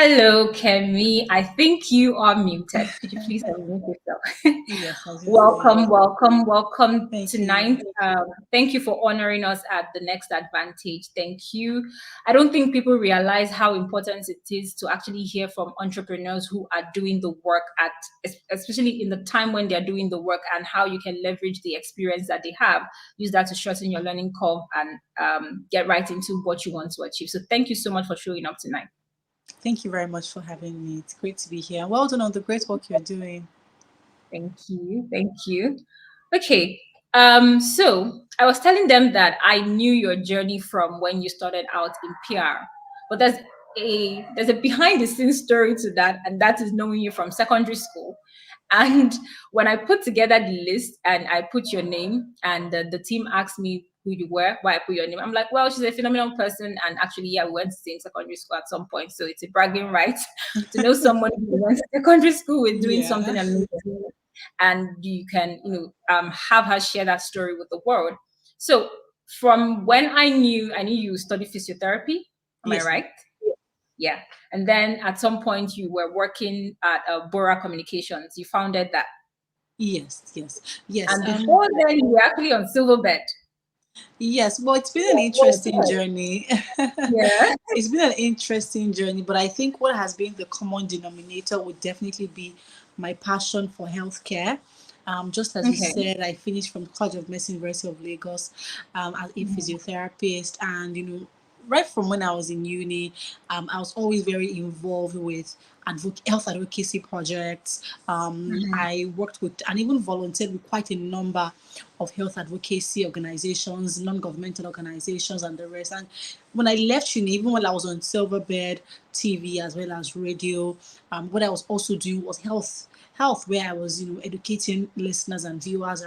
Hello, Kemi. I think you are muted. Could you please unmute yourself? Yes, I do see Welcome, you. welcome Thank you. tonight. Thank you for honoring us at the Next Advantage. Thank you. I don't think people realize how important it is to actually hear from entrepreneurs who are doing the work especially in the time when they're doing the work, and how you can leverage the experience that they have, use that to shorten your learning curve and get right into what you want to achieve. So thank you so much for showing up tonight. Thank you very much for having me. It's great to be here. Well done on the great work you're doing. Thank you. Thank you. Okay. So I was telling them that I knew your journey from when you started out in PR, but there's a behind the scenes story to that, and that is knowing you from secondary school. And when I put together the list and I put your name, and the team asked me who you were, why I put your name, I'm like, well, she's a phenomenal person, and actually, yeah, we went to the same secondary school at some point, so it's a bragging right to know someone who went to secondary school with doing Yeah. something amazing, and you can have her share that story with the world. So from when I knew you studied physiotherapy. Am I Yes, ma'am. right? Yeah. And then at some point you were working at Bora Communications. You founded that. Yes. And before then you were actually on Silverbed. Yes. Well, it's been an What was interesting that? journey. Yeah. It's been an interesting journey, but I think what has been the common denominator would definitely be my passion for healthcare. Just as you Okay. said, I finished from College of Medicine, University of Lagos, as a Mhm. physiotherapist, and right from when I was in uni, I was always very involved with health advocacy projects. Mhm. I worked with and even volunteered with quite a number of health advocacy organizations, non-governmental organizations, and the rest. And when I left uni, even when I was on Silverbed TV as well as radio, what I was also doing was health, where I was educating listeners and viewers,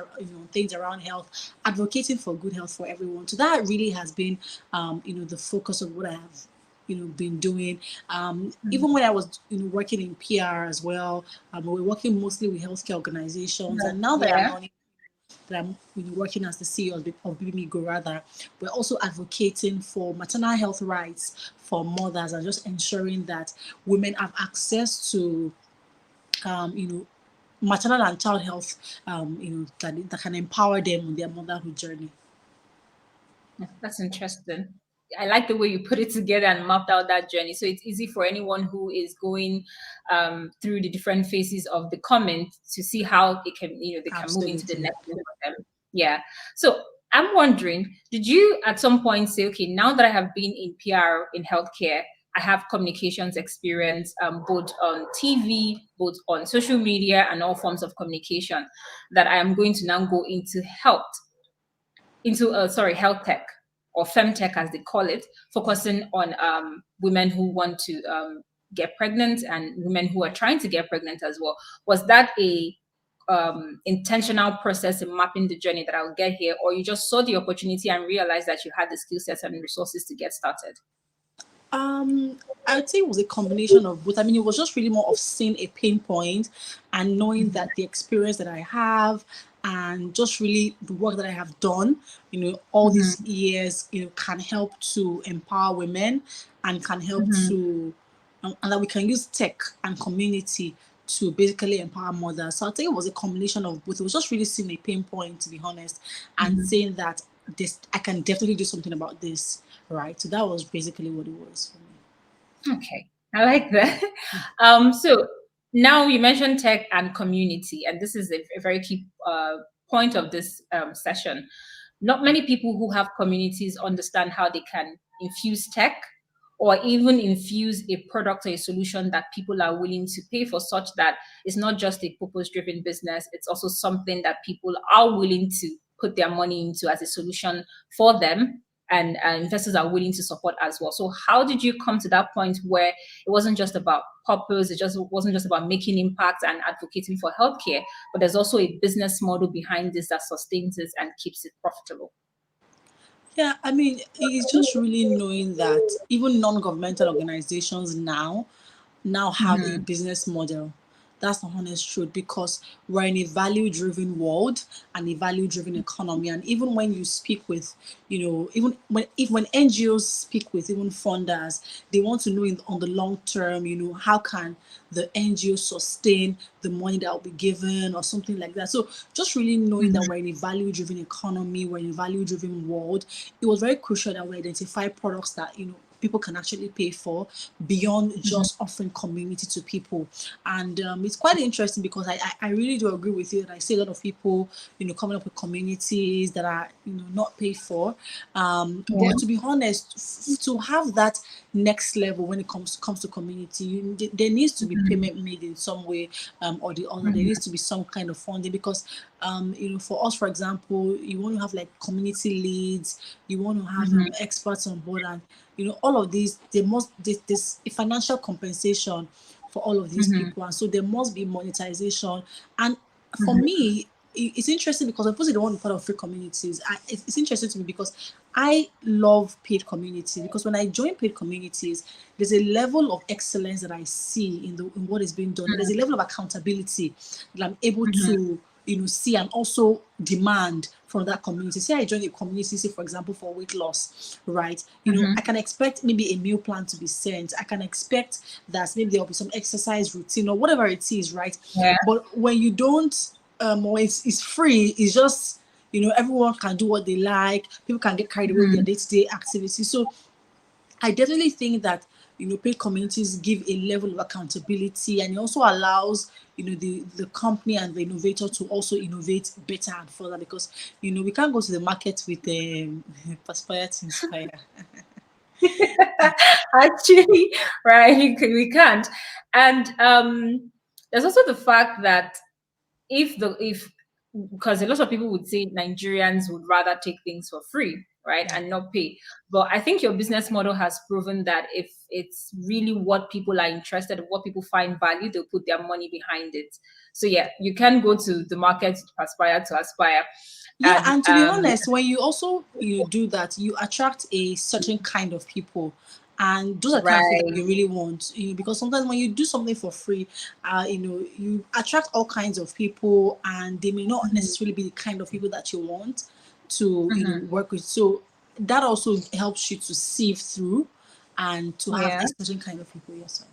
things around health, advocating for good health for everyone. So that really has been the focus of what I have been doing. Even Mhm. when I was working in PR as well, we were working mostly with healthcare organizations, and now that I'm Yeah. not that I'm working as the CEO of Babymigo, rather, we're also advocating for maternal health rights for mothers and just ensuring that women have access to you know maternal and child health, that can empower them on their motherhood journey. That's interesting. I like the way you put it together and mapped out that journey. So it's easy for anyone who is going through the different phases of the comment to see how they can move into the Absolutely. next level for them. Yeah. So I'm wondering, did you at some point say, okay, now that I have been in PR in healthcare, I have communications experience, both on TV, both on social media, and all forms of communication, that I am going to now go into health tech or femtech as they call it, focusing on women who want to get pregnant and women who are trying to get pregnant as well. Was that a intentional process in mapping the journey that I'll get here, or you just saw the opportunity and realized that you had the skill sets and resources to get started? Um, I would say it was a combination of both. I mean, it was just really more of seeing a pain point and knowing that the experience that I have and just really the work that I have done, all these Mm-hmm. years, can help to empower women and can help Mm-hmm. to, and that we can use tech and community to basically empower mothers. So I think it was a combination of both. It was just really seeing a pain point, to be honest, and Mm-hmm. saying that this I can definitely do something about this, right? So that was basically what it was for me. Okay, I like that. So now you mentioned tech and community, and this is a very key point of this session. Not many people who have communities understand how they can infuse tech or even infuse a product or a solution that people are willing to pay for, such that it's not just a purpose driven business, it's also something that people are willing to put their money into as a solution for them, and investors are willing to support as well. So how did you come to that point where it wasn't just about purpose, it just wasn't just about making impact and advocating for healthcare, but there's also a business model behind this that sustains it and keeps it profitable? Yeah, I mean, it's just really knowing that even non-governmental organizations now have a Mhm. business model That's the honest truth, because we're in a value-driven world and a value-driven economy. And even when you speak with, even when NGOs speak with even funders, they want to know on the long term, how can the NGO sustain the money that will be given or something like that. So just really knowing that we're in a value-driven economy, we're in a value-driven world, it was very crucial that we identify products that people can actually pay for beyond just offering community to people. And it's quite interesting because I really do agree with you, and I see a lot of people coming up with communities that are not paid for, Yeah. but to be honest, to have that next level when it comes to community, there needs to be payment made in some way or the other. There needs to be some kind of funding, because for us, for example, you want to have like community leads, you want to have experts on board, and all of these, there must this a financial compensation for all of these people, and so there must be monetization. And for me, it's interesting because I'm supposed to want to be part of free communities. It's interesting to me because I love paid communities, because when I join paid communities, there's a level of excellence that I see in what is being done. And there's a level of accountability that I'm able to see and also demand from that community. Say I join a community, say for example for weight loss, right? I can expect maybe a meal plan to be sent. I can expect that maybe there'll be some exercise routine or whatever it is, right? Yeah. But when you don't, when it's free, it's just everyone can do what they like. People can get carried away with their day-to-day activities. So I definitely think that paid communities give a level of accountability, and it also allows the company and the innovator to also innovate better and further, because we can't go to the market with perspire to inspire. Actually, right, we can't. And there's also the fact that if because a lot of people would say Nigerians would rather take things for free, right, Yeah. and not pay. But I think your business model has proven that if it's really what people are interested in, what people find value, they'll put their money behind it. So yeah, you can go to the market to aspire. Yeah, And and to be honest, when you also do that, you attract a certain kind of people, and those are the kind of people that right. you really want. Because sometimes when you do something for free, you attract all kinds of people, and they may not necessarily be the kind of people that you want to work with. So that also helps you to sieve through and to have Yeah. a certain kind of people yourself.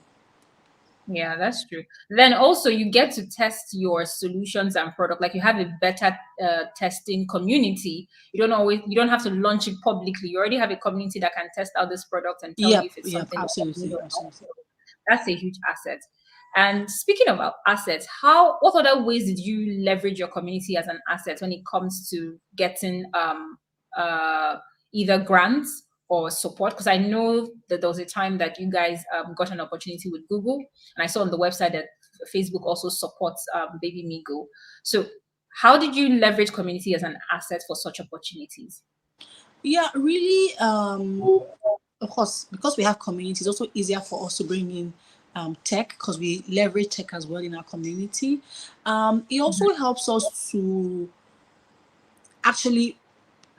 Yeah, that's true. Then also you get to test your solutions and product. Like you have a better testing community. You don't have to launch it publicly. You already have a community that can test out this product and tell you Yep, if it's yep, something that you need absolutely, or not. absolutely. So that's a huge asset. And speaking about assets, what other ways did you leverage your community as an asset when it comes to getting uh either grants or support? Because I know that there was a time that you guys got an opportunity with Google, and I saw on the website that Facebook also supports Babymigo. So, how did you leverage community as an asset for such opportunities? Yeah, really. Of course, because we have community, it's also easier for us to bring in tech, because we leverage tech as well in our community. It also helps us to actually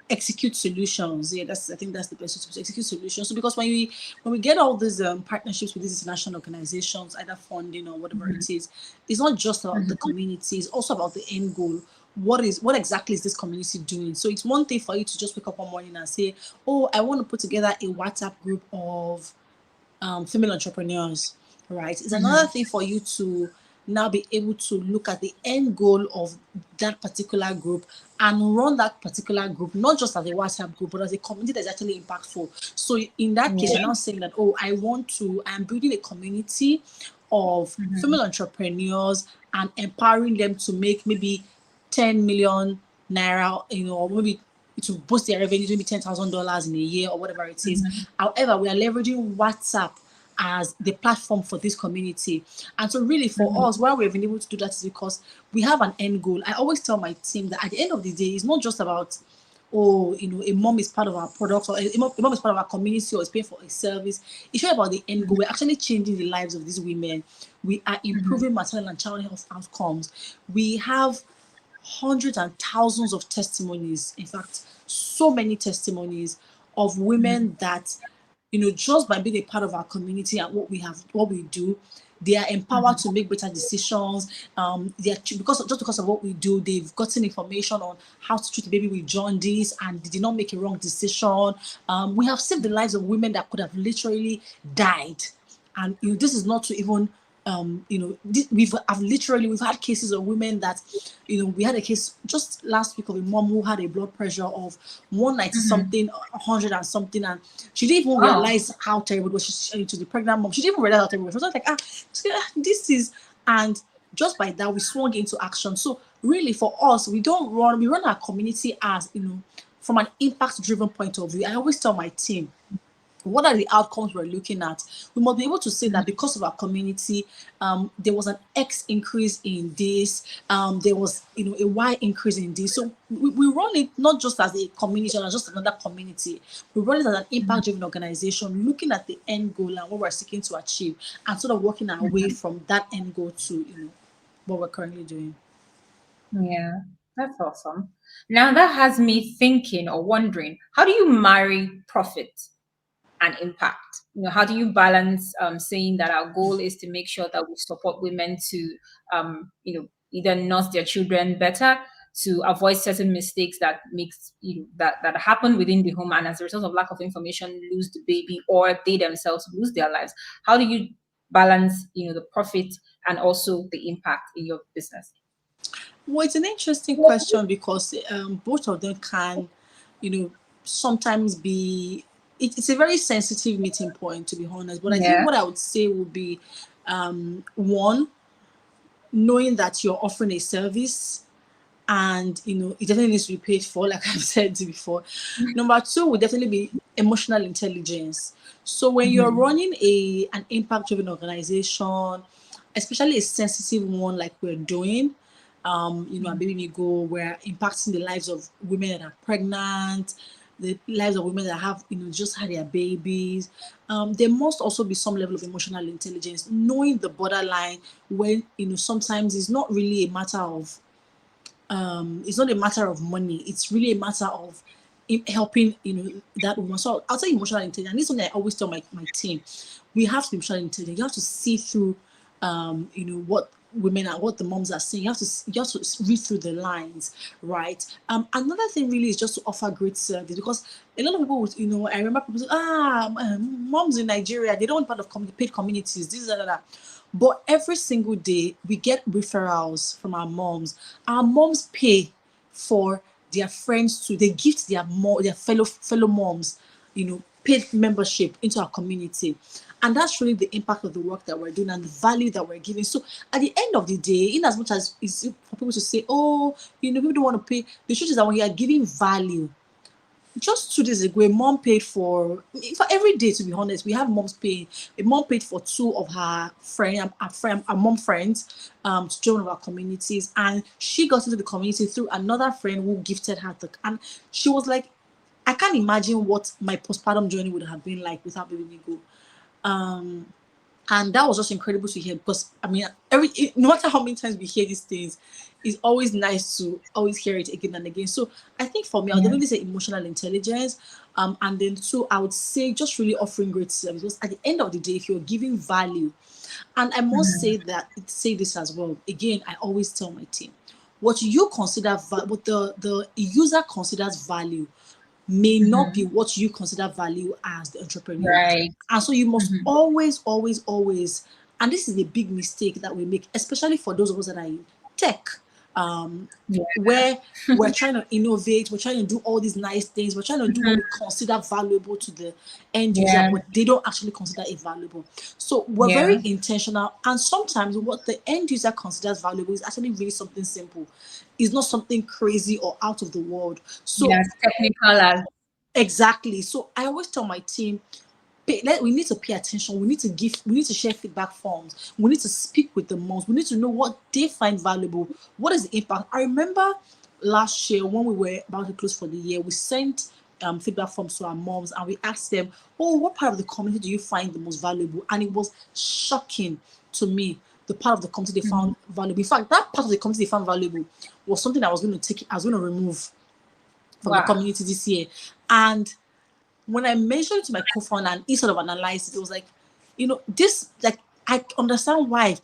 execute solutions. Yeah, I think that's the best way to execute solutions. So because when we get all these partnerships with these international organizations, either funding or whatever it is, it's not just about the community, it's also about the end goal. What exactly is this community doing? So it's one thing for you to just wake up one morning and say, oh, I want to put together a WhatsApp group of female entrepreneurs, right? It's another thing for you to now be able to look at the end goal of that particular group and run that particular group, not just as a WhatsApp group, but as a community that's actually impactful. So in that case, you're Yeah. not saying that, oh, I'm building a community of female entrepreneurs and empowering them to make maybe 10 million naira, or maybe to boost their revenue, maybe $10,000 in a year or whatever it is. However, we are leveraging WhatsApp as the platform for this community. And so really for us, why we've been able to do that is because we have an end goal. I always tell my team that at the end of the day, it's not just about, oh, a mom is part of our product, or a mom is part of our community, or is paying for a service. It's not about the end goal. We're actually changing the lives of these women. We are improving maternal and child health outcomes. We have hundreds and thousands of testimonies, in fact so many testimonies of women that just by being a part of our community and what we do, They are empowered to make better decisions. They are, because of what we do, they've gotten information on how to treat a baby with jaundice, and they did not make a wrong decision. We have saved the lives of women that could have literally died. And this is not to even we've had cases of women that, we had a case just last week of a mom who had a blood pressure of 190 something, 100 and something, and she didn't even Wow. realize how terrible it was. To the pregnant mom, she didn't even realize how terrible it was. She was like, this is, and just by that we swung into action. So really, for us, we run our community as, from an impact driven point of view. I always tell my team, what are the outcomes we're looking at? We must be able to say that because of our community, there was an X increase in this, there was, a Y increase in this. So we run it not just as a community or just another community. We run it as an impact-driven organization, looking at the end goal and what we're seeking to achieve, and sort of working our way from that end goal to, what we're currently doing. Yeah, that's awesome. Now that has me thinking or wondering, how do you marry profit and impact? How do you balance saying that our goal is to make sure that we support women to, either nurse their children better, to avoid certain mistakes that makes that happen within the home, and as a result of lack of information, lose the baby or they themselves lose their lives. How do you balance, the profit and also the impact in your business? Well, it's an interesting question because both of them can, you know, sometimes be. It's a very sensitive meeting point, to be honest. But I think Yeah. what I would say would be, one, knowing that you're offering a service, and it definitely needs to be paid for, like I've said before. Number two would definitely be emotional intelligence. So when you're Mhm. running an impact driven organization, especially a sensitive one like we're doing, at Babymigo, we're impacting the lives of women that are pregnant, the lives of women that have, just had their babies. There must also be some level of emotional intelligence, knowing the borderline when, sometimes it's not really a matter of it's not a matter of money. It's really a matter of helping, that woman. So I'll say emotional intelligence. And this is something I always tell my team. We have to be emotional intelligent. You have to see through, what women are, what the moms are saying. You have to read through the lines, right? Another thing really is just to offer great service, because a lot of people would, I remember people say, moms in Nigeria, they don't want part of paid communities, this, that. But every single day we get referrals from our moms. Our moms pay for their friends to, they gift their fellow moms, paid membership into our community. And that's really the impact of the work that we're doing and the value that we're giving. So at the end of the day, in as much as it's for people to say, oh, people don't want to pay, the truth is that when you are giving value, just 2 days ago, a mom paid for every day. To be honest, we have moms paying. A mom paid for two of her our mom friends, to join one of our communities, and she got into the community through another friend who gifted her and she was like, I can't imagine what my postpartum journey would have been like without Babymigo. And that was just incredible to hear, because I mean, no matter how many times we hear these things, it's always nice to always hear it again and again. So I think for me, I would Yeah. definitely say emotional intelligence, and then two, I would say just really offering great service. Because at the end of the day, if you're giving value, and I must say this as well. Again, I always tell my team, what you consider what the user considers value may not be Mhm. what you consider value as the entrepreneur. Right. And so you must Mhm. always, and this is a big mistake that we make, especially for those of us that are in tech, Yeah. where we're trying to innovate, we're trying to do all these nice things, we're trying to do what Mhm. we consider valuable to the end user, Yeah. but they don't actually consider it valuable. So we're very Yeah. intentional, and sometimes what the end user considers valuable is actually really something simple. It's not something crazy or out of the world. So Yes. Technical as. exactly. So I always tell my team, we need to pay attention. We need to share feedback forms. We need to speak with the moms. We need to know what they find valuable. What is the impact? I remember last year when we were about to close for the year, we sent feedback forms to our moms and we asked them, oh, what part of the community do you find the most valuable? And it was shocking to me, the part of the community they Mhm. found valuable. In fact, that part of the community they found valuable was something I was going to remove from the Wow. community this year. And when I mentioned it to my co-founder and he sort of analyzed it, it was like, this, like, I understand why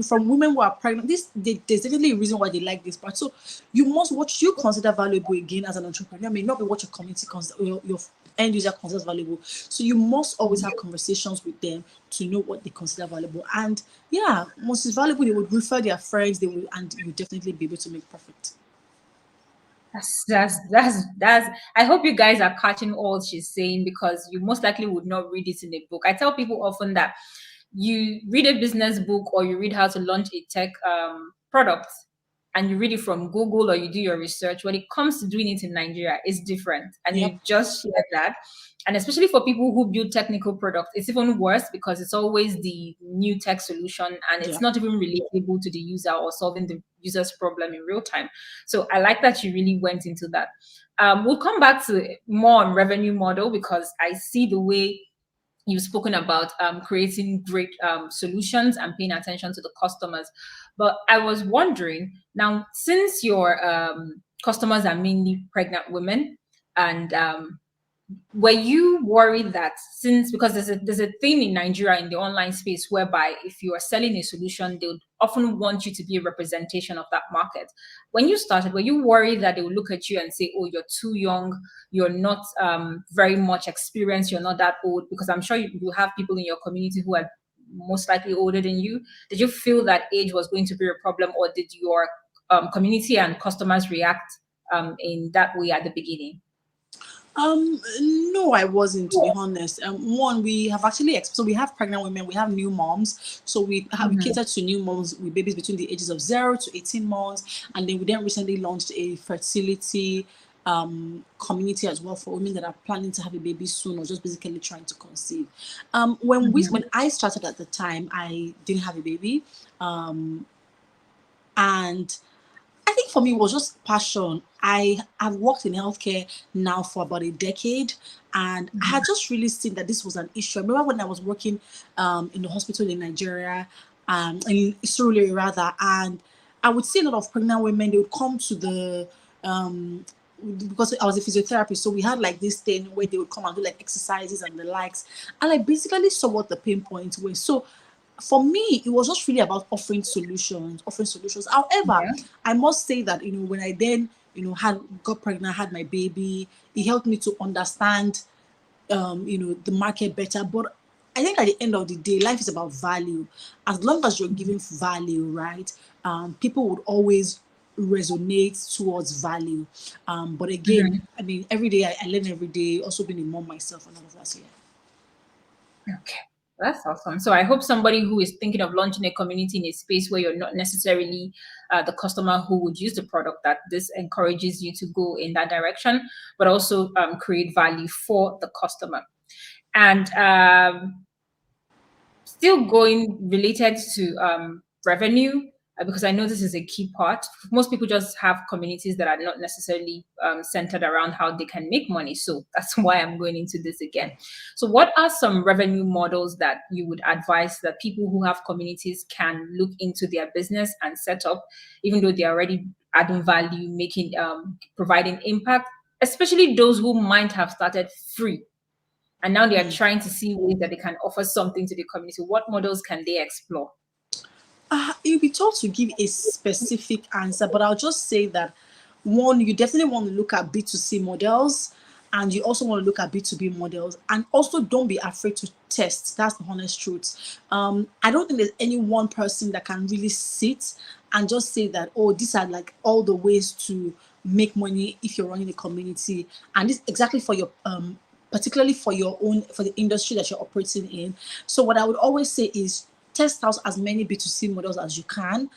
from women who are pregnant. There's definitely a reason why they like this part. So you must what you consider valuable again as an entrepreneur may not be what your community your end user considers valuable. So you must always have conversations with them to know what they consider valuable. And yeah, most is valuable. They would refer their friends. They will, and you definitely be able to make profit. That's I hope you guys are catching all she's saying, because you most likely would not read it in a book. I tell people often that you read a business book or you read how to launch a tech product, and you read it from Google or you do your research. When it comes to doing it in Nigeria, it's different. And Yep. you just shared that. And especially for people who build technical products, it's even worse because it's always the new tech solution and it's Yeah. not even relatable to the user or solving the user's problem in real time. So I like that you really went into that. We'll come back to more on revenue model, because I see the way you've spoken about creating great solutions and paying attention to the customers. But I was wondering now, since your customers are mainly pregnant women, and were you worried that, since, because there's a thing in Nigeria in the online space whereby if you are selling a solution, they would often want you to be a representation of that market. When you started, were you worried that they would look at you and say, "Oh, you're too young, you're not very much experienced, you're not that old"? Because I'm sure you have people in your community who are most likely older than you. Did you feel that age was going to be a problem, or did your community and customers react in that way at the beginning? No, I wasn't, to be honest. One, we have actually, so we have pregnant women, we have new moms. So we Mhm. cater to new moms with babies between the ages of 0 to 18 months. And then we then recently launched a fertility community as well for women that are planning to have a baby soon or just basically trying to conceive. When I started at the time, I didn't have a baby. And I think for me, it was just passion. I have worked in healthcare now for about a decade, and I had just really seen that this was an issue. I remember when I was working in the hospital in Nigeria, in Surulere rather, and I would see a lot of pregnant women. They would come to the because I was a physiotherapist, so we had like this thing where they would come and do like exercises and the likes, and I basically saw what the pain points were. So for me, it was just really about offering solutions. However, Yeah. I must say that when I then had got pregnant, had my baby, it helped me to understand the market better. But I think at the end of the day, life is about value. As long as you're giving value, right? People would always resonate towards value. But again, Mhm. I mean, every day I learn every day. Also being a mom myself and all of that. So yeah. Okay, that's awesome. So I hope somebody who is thinking of launching a community in a space where you're not necessarily the customer who would use the product, that this encourages you to go in that direction, but also create value for the customer. And still going related to revenue, because I know this is a key part. Most people just have communities that are not necessarily centered around how they can make money. So that's why I'm going into this again. So, what are some revenue models that you would advise that people who have communities can look into their business and set up, even though they're already adding value, making providing impact, especially those who might have started free and now they are trying to see ways that they can offer something to the community? What models can they explore? It would be tough to give a specific answer, but I'll just say that one, you definitely want to look at B2C models and you also want to look at B2B models. And also don't be afraid to test. That's the honest truth. I don't think there's any one person that can really sit and just say that, oh, these are like all the ways to make money if you're running a community. And this exactly for your particularly for your own for the industry that you're operating in. So what I would always say is test out as many B2C models as you can.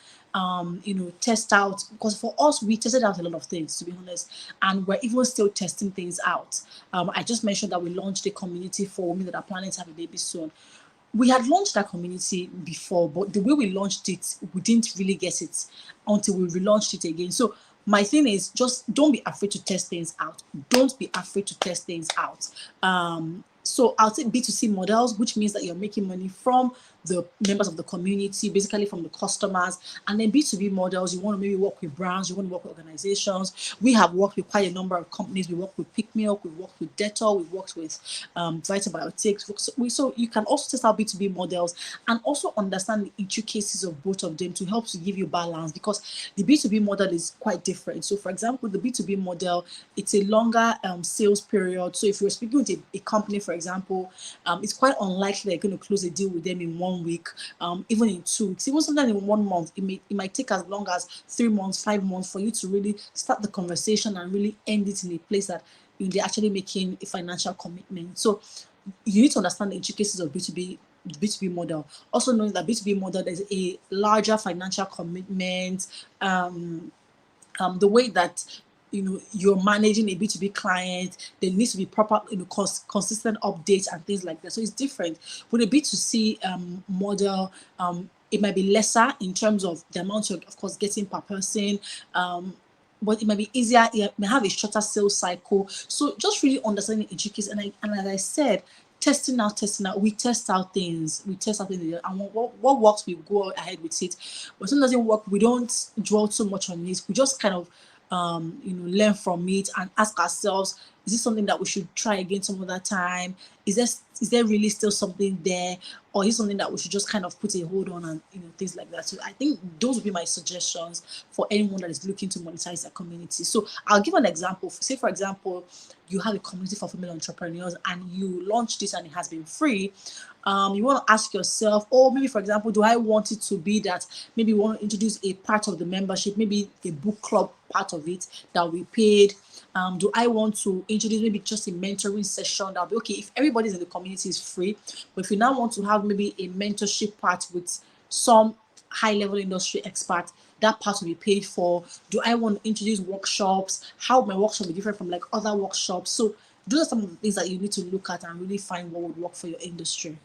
Test out, because for us, we tested out a lot of things, to be honest, and we're even still testing things out. I just mentioned that we launched a community for women that are planning to have a baby soon. We had launched that community before, but the way we launched it, we didn't really get it until we relaunched it again. So my thing is just don't be afraid to test things out. Don't be afraid to test things out. So I'll say B2C models, which means that you're making money from the members of the community, basically from the customers. And then B2B models, you want to maybe work with brands, you want to work with organizations. We have worked with quite a number of companies. We work with Pick Milk, we worked with Dettol, we worked with Vitabiotics. So you can also test out B2B models and also understand the intricacies of both of them to help to give you balance, because the B2B model is quite different. So for example, the B2B model, it's a longer sales period. So if you're speaking with a company, for example, it's quite unlikely they're going to close a deal with them in 1 week, even in 2 weeks, even sometimes in 1 month. It might take as long as 3 months, 5 months for you to really start the conversation and really end it in a place that they're actually making a financial commitment. So you need to understand the intricacies of B2B model. Also knowing that B2B model, there's a larger financial commitment, the way that you're managing a B2B client, there needs to be proper consistent updates and things like that. So it's different. With a B2C model, it might be lesser in terms of the amount you're of course getting per person, but it might be easier. It may have a shorter sales cycle. So just really understanding the intricacies, and as I said, testing out. We test out things. And what works, we go ahead with it. But something doesn't work, we don't dwell too much on it. We just kind of learn from it and ask ourselves, is this something that we should try again some other time? Is there really still something there, or is it something that we should just kind of put a hold on, and things like that? So I think those would be my suggestions for anyone that is looking to monetize their community. So I'll give an example. Say for example, you have a community for female entrepreneurs and you launched this and it has been free. You want to ask yourself, or maybe for example, do I want it to be that maybe we want to introduce a part of the membership, maybe a book club part of it that we paid? Do I want to introduce maybe just a mentoring session that'll be okay if everybody's in the community is free, but if you now want to have maybe a mentorship part with some high level industry expert, that part will be paid for? Do I want to introduce workshops? How my workshop be different from like other workshops? So those are some of the things that you need to look at and really find what would work for your industry.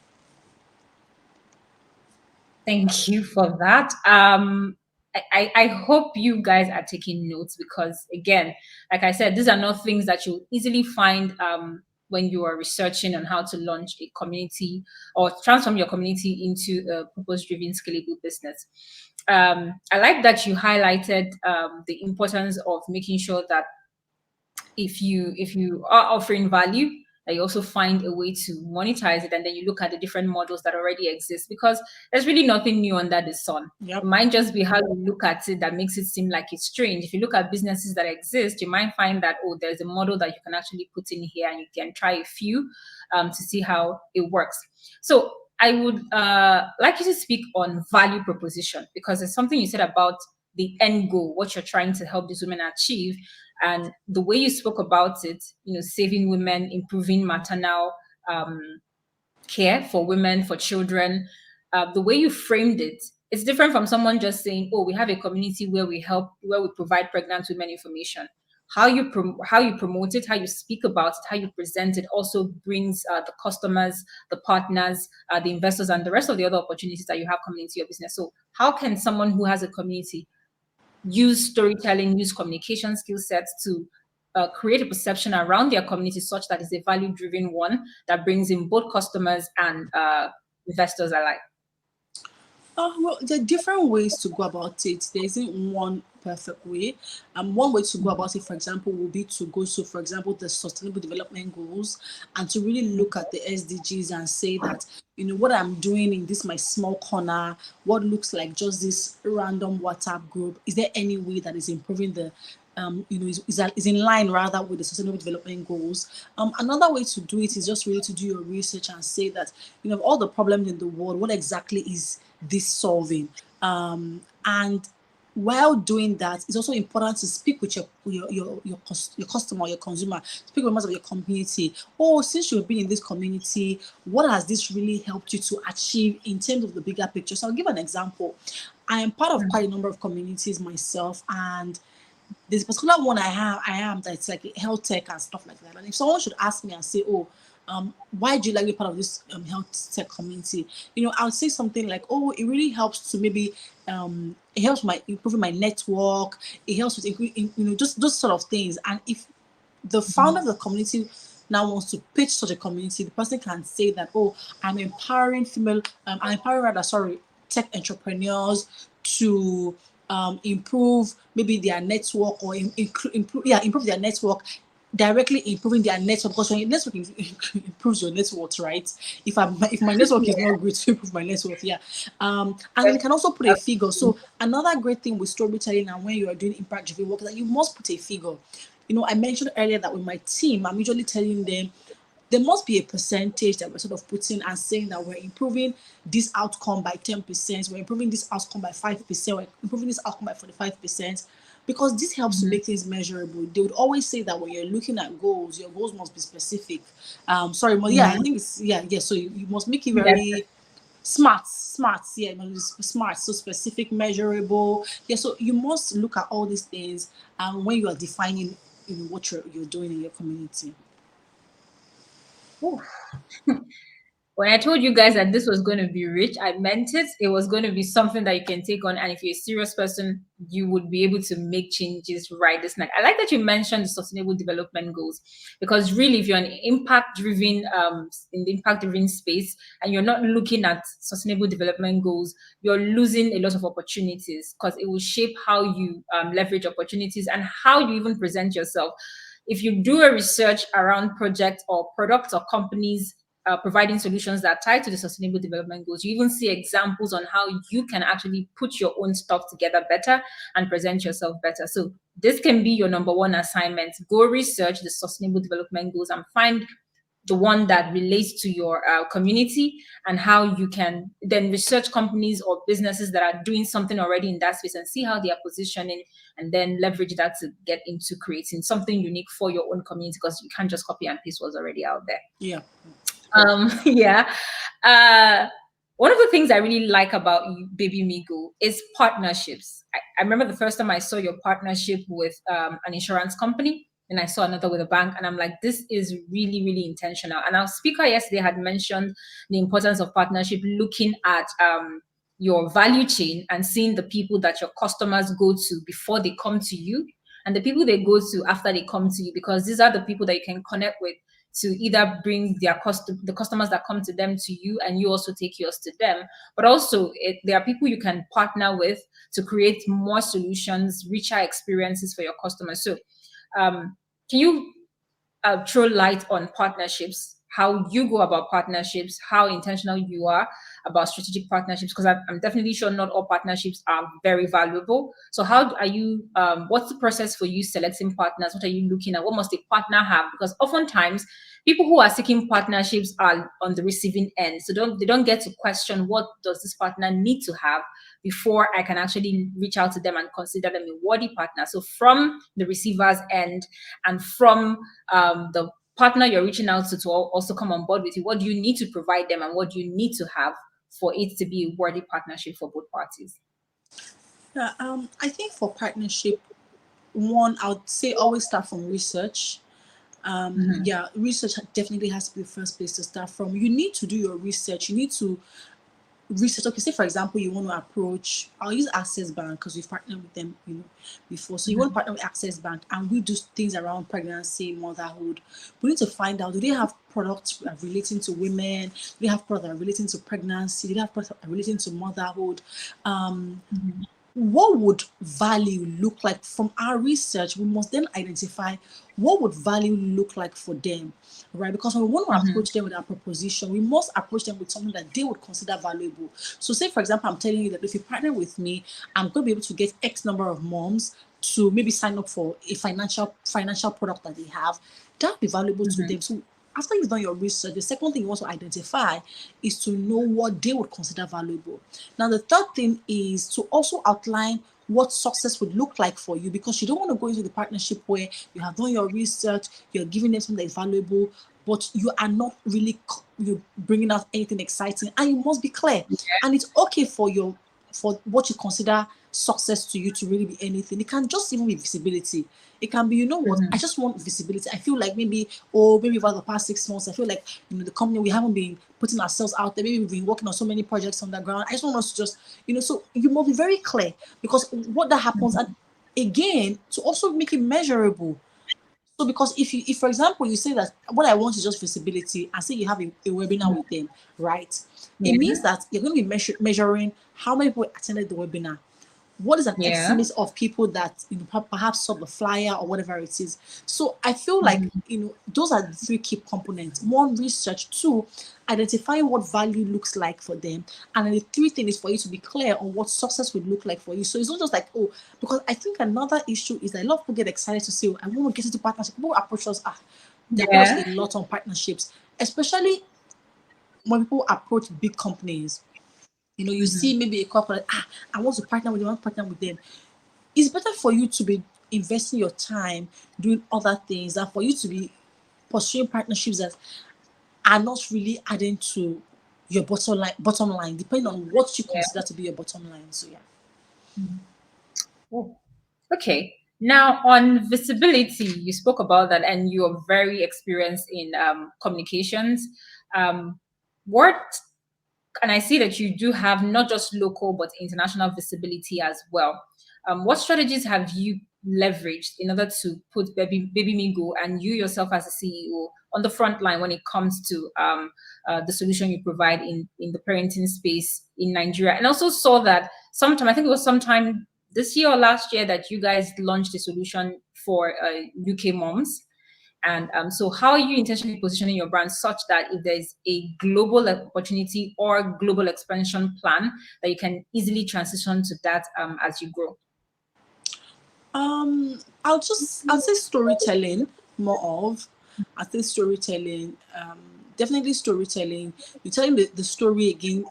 Thank you for that. I hope you guys are taking notes, because again, like I said, these are not things that you'll easily find when you are researching on how to launch a community or transform your community into a purpose-driven, scalable business. I like that you highlighted the importance of making sure that if you are offering value, that you also find a way to monetize it, and then you look at the different models that already exist, because there's really nothing new under the sun. Yep. It might just be how you look at it that makes it seem like it's strange. If you look at businesses that exist, you might find that, oh, there's a model that you can actually put in here and you can try a few to see how it works. So I would like you to speak on value proposition, because there's something you said about the end goal, what you're trying to help these women achieve. And the way you spoke about it, saving women, improving maternal care for women, for children, the way you framed it, it's different from someone just saying, oh, we have a community where we provide pregnant women information. How you promote it, how you speak about it, how you present it also brings the customers, the partners, the investors, and the rest of the other opportunities that you have coming into your business. So how can someone who has a community use storytelling, use communication skill sets to create a perception around their community such that it's a value-driven one that brings in both customers and investors alike? Well, there are different ways to go about it. There isn't one perfect way. One way to go about it, for example, will be to go to, for example, the Sustainable Development Goals, and to really look at the SDGs and say that, what I'm doing in this my small corner, what looks like just this random WhatsApp group, is there any way that is improving the is in line rather with the Sustainable Development Goals? Another way to do it is just really to do your research and say that, of all the problems in the world, what exactly is this solving? And while doing that, it's also important to speak with your customer, your consumer, speak with members of your community. Oh, since you've been in this community, what has this really helped you to achieve in terms of the bigger picture? So I'll give an example. I am part of quite a number of communities myself, and there's a particular one I am that's like health tech and stuff like that. And if someone should ask me and say, oh, why do you like to be part of this health tech community? I would say something like, oh, it really helps to maybe it helps improving my network. It helps with just those sort of things. And if the founder of the community now wants to pitch such a community, the person can say that, oh, I'm empowering I'm empowering rather, sorry, tech entrepreneurs to improve maybe their network, or improve their network, directly improving their network, because when your network improves your net worth, right? If my network is not Yeah. great, to improve my net worth, yeah. And then you can also put a figure. So another great thing with storytelling and when you are doing impact driven work is that you must put a figure. I mentioned earlier that with my team, I'm usually telling them there must be a percentage that we're sort of putting and saying that we're improving this outcome by 10%, we're improving this outcome by 5%, we're improving this outcome by 45%, because this helps to Mhm. make things measurable. They would always say that when you're looking at goals, your goals must be specific. Sorry, but yeah, I Mhm. think it's, yeah. So you must make it Yes. very smart. Yeah, it must be smart, so specific, measurable. Yeah, so you must look at all these things when you are defining, what you're doing in your community. Ooh. When I told you guys that this was going to be rich, I meant it. It was going to be something that you can take on. And if you're a serious person, you would be able to make changes right this night. I like that you mentioned the sustainable development goals, because really, if you're an impact driven, in the impact driven space, and you're not looking at sustainable development goals, you're losing a lot of opportunities, because it will shape how you leverage opportunities and how you even present yourself. If you do a research around projects or products or companies providing solutions that tie to the sustainable development goals, you even see examples on how you can actually put your own stuff together better and present yourself better. So this can be your number one assignment. Go research the sustainable development goals and find the one that relates to your community, and how you can then research companies or businesses that are doing something already in that space and see how they are positioning, and then leverage that to get into creating something unique for your own community, because you can't just copy and paste what's already out there. Yeah. Yeah. Uh, One of the things I really like about you, Babymigo, is partnerships. I remember the first time I saw your partnership with an insurance company, and I saw another with a bank, and I'm like, this is really, really intentional. And our speaker yesterday had mentioned the importance of partnership, looking at your value chain and seeing the people that your customers go to before they come to you, and the people they go to after they come to you, because these are the people that you can connect with to either bring the customers that come to them to you, and you also take yours to them. But also, there are people you can partner with to create more solutions, richer experiences for your customers. So, can you throw light on partnerships, how you go about partnerships, how intentional you are about strategic partnerships? Because I'm definitely sure not all partnerships are very valuable. So how are you, what's the process for you selecting partners? What are you looking at? What must a partner have? Because oftentimes people who are seeking partnerships are on the receiving end. So they don't get to question, what does this partner need to have before I can actually reach out to them and consider them a worthy partner. So from the receiver's end, and from the partner you're reaching out to also come on board with you, what do you need to provide them, and what do you need to have for it to be a worthy partnership for both parties? Yeah, I think for partnership, one, I would say always start from research. Mhm. Yeah, research definitely has to be the first place to start from. You need to do your research. You need to research. Okay, say for example, you want to approach. I'll use Access Bank because we've partnered with them, before. So you want to Mhm. partner with Access Bank, and we do things around pregnancy, motherhood. We need to find out: do they have products relating to women? Do they have products that are relating to pregnancy? Do they have products that are relating to motherhood? Um, Mhm. what would value look like from our research? We must then identify what would value look like for them, right? Because when we want to Mhm. approach them with our proposition, we must approach them with something that they would consider valuable. So say for example, I'm telling you that if you partner with me, I'm going to be able to get X number of moms to maybe sign up for a financial product that they have. That would be valuable to Mhm. them. So after you've done your research, the second thing you want to identify is to know what they would consider valuable. Now, the third thing is to also outline what success would look like for you, because you don't want to go into the partnership where you have done your research, you're giving them something that is valuable, but you are not really you bringing out anything exciting, and you must be clear. And it's okay for what you consider success to you to really be anything. It can just even be visibility. It can be, what, I Mhm. just want visibility. I feel like maybe over the past 6 months, I feel like the company, we haven't been putting ourselves out there. Maybe we've been working on so many projects on the ground. I just want us to just, so you must be very clear, because what that happens, and again, to also make it measurable. So because if for example you say that what I want is just visibility, and say you have a webinar with them, right? It Yeah. means that you're going to be measuring how many people attended the webinar. What is an Yeah. estimate of people that perhaps saw the flyer or whatever it is. So I feel like Mhm. those are the three key components. One, research. Two, identifying what value looks like for them. And then the three thing is for you to be clear on what success would look like for you. So it's not just like, oh, because I think another issue is that a lot of people get excited to say, oh, I want to get into partnership. People approach us, they approach us Yeah. a lot on partnerships, especially when people approach big companies. You see Mhm. maybe a corporate, I want to partner with them, I want to partner with them. It's better for you to be investing your time doing other things than for you to be pursuing partnerships that are not really adding to your bottom line, depending on what you Yeah. consider to be your bottom line. So yeah. Mhm. Oh, okay. Now, on visibility, you spoke about that, and you are very experienced in communications. Um, what and I see that you do have not just local but international visibility as well. What strategies have you leveraged in order to put Babymigo and you yourself as a CEO on the front line when it comes to the solution you provide in the parenting space in Nigeria? And also saw that sometime, I think it was sometime this year or last year, that you guys launched a solution for UK moms. And so, how are you intentionally positioning your brand such that if there's a global opportunity or global expansion plan, that you can easily transition to that as you grow? I'll say storytelling more of. I think storytelling, definitely storytelling. You telling the story again,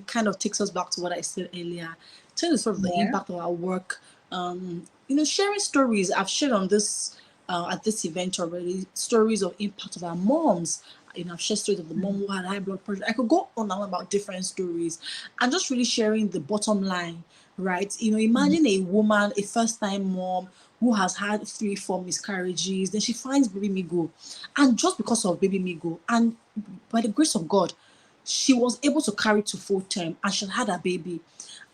kind of takes us back to what I said earlier. Telling the sort of the Yeah. impact of our work. Sharing stories. I've shared on this at this event already. Stories of impact of our moms. I've shared stories of the mom who had high blood pressure. I could go on and on about different stories, and just really sharing the bottom line, right? Imagine a woman, a first-time mom who has had 3, 4 miscarriages. Then she finds Babymigo, and just because of Babymigo, and by the grace of God, she was able to carry to full term, and she had a baby.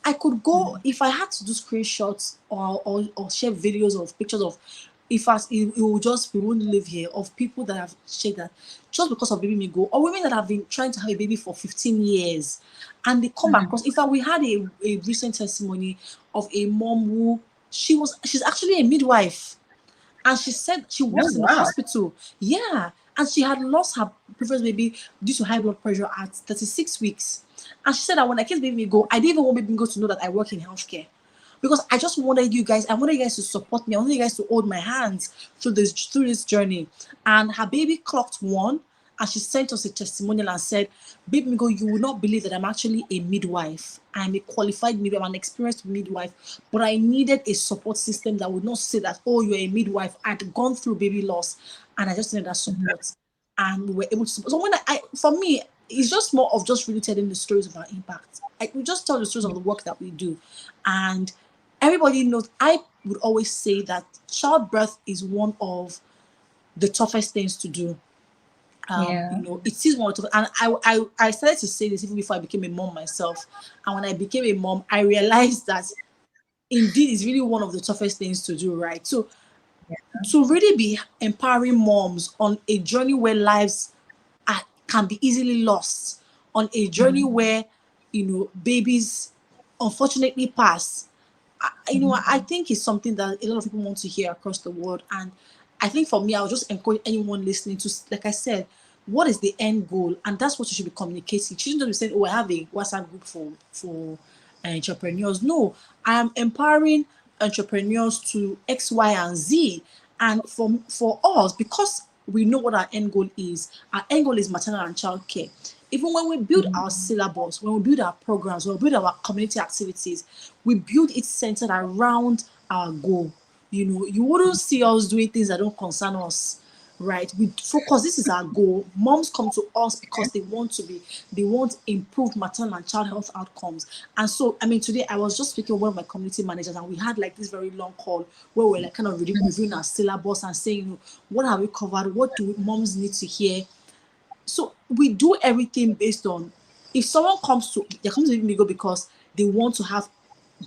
I could go if I had to do screenshots or share videos of pictures of, if I it will just we won't live here, of people that have shared that just because of Babymigo, or women that have been trying to have a baby for 15 years, and they come Mhm. across. In fact, we had a recent testimony of a mom who she's actually a midwife, and she said she Oh, works in the wow. hospital. Yeah. And she had lost her previous baby due to high blood pressure at 36 weeks. And she said that when I came to Babymigo, I didn't even want Babymigo to know that I work in healthcare. Because I wanted you guys to support me. I wanted you guys to hold my hands through this journey. And her baby clocked one, and she sent us a testimonial and said, Babe Migo, you will not believe that I'm actually a midwife. I'm a qualified midwife, I'm an experienced midwife, but I needed a support system that would not say that, oh, you're a midwife. I'd gone through baby loss, and I just needed that Mhm. support. And we were able to support. So for me, it's just more of just really telling the stories of our impact. We just tell the stories of the work that we do. And everybody knows, I would always say that childbirth is one of the toughest things to do. Yeah. It is one of the, and I started to say this even before I became a mom myself. And when I became a mom, I realized that indeed it's really one of the toughest things to do, right? So to really be empowering moms on a journey where lives can be easily lost, on a journey Mhm. where babies unfortunately pass, I think it's something that a lot of people want to hear across the world. And I think for me, I'll just encourage anyone listening to, like I said, what is the end goal? And that's what you should be communicating. You shouldn't just be saying, oh, I have a WhatsApp group for entrepreneurs. No, I am empowering entrepreneurs to X, Y, and Z. And for us, because we know what our end goal is. Our end goal is maternal and child care. Even when we build our syllabus, when we build our programs, when we build our community activities, we build it centered around our goal. You wouldn't see us doing things that don't concern us, right? We focus, this is our goal. Moms come to us because they want improved maternal and child health outcomes. And so, I mean, today I was just speaking with one of my community managers, and we had like this very long call where we're like kind of reviewing our syllabus and saying, what have we covered? What do moms need to hear? So we do everything based on, if someone they come to Migo because they want to have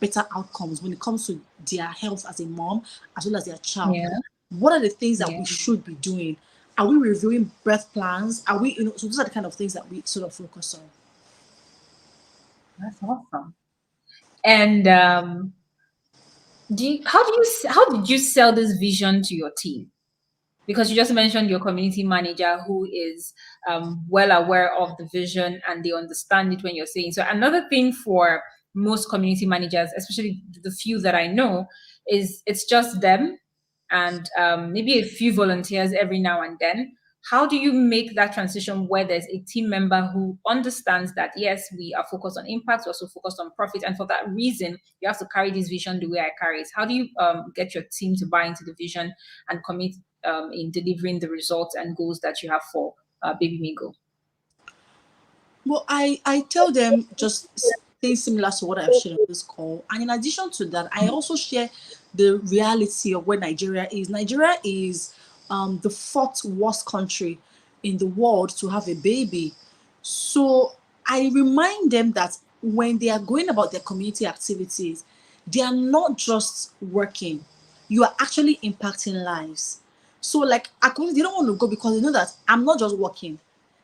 better outcomes when it comes to their health as a mom as well as their child. Yeah. What are the things that Yeah, we should be doing? Are we reviewing birth plans? Are we, so those are the kind of things that we sort of focus on. that's awesome. And how did you sell this vision to your team? Because you just mentioned your community manager who is well aware of the vision and they understand it when you're saying. So another thing for most community managers, especially the few that I know, is it's just them and maybe a few volunteers every now and then. How do you make that transition where there's a team member who understands that, yes, we are focused on impact, we're also focused on profit, and for that reason, you have to carry this vision the way I carry it? How do you get your team to buy into the vision and commit in delivering the results and goals that you have for Babymigo? Well, I tell them just things similar to what I've shared on this call. And in addition to that, I also share the reality of where Nigeria is. Nigeria is the fourth worst country in the world to have a baby. So I remind them that when they are going about their community activities, they are not just working, you are actually impacting lives. So, like, they don't want to go because they know that I'm not just working,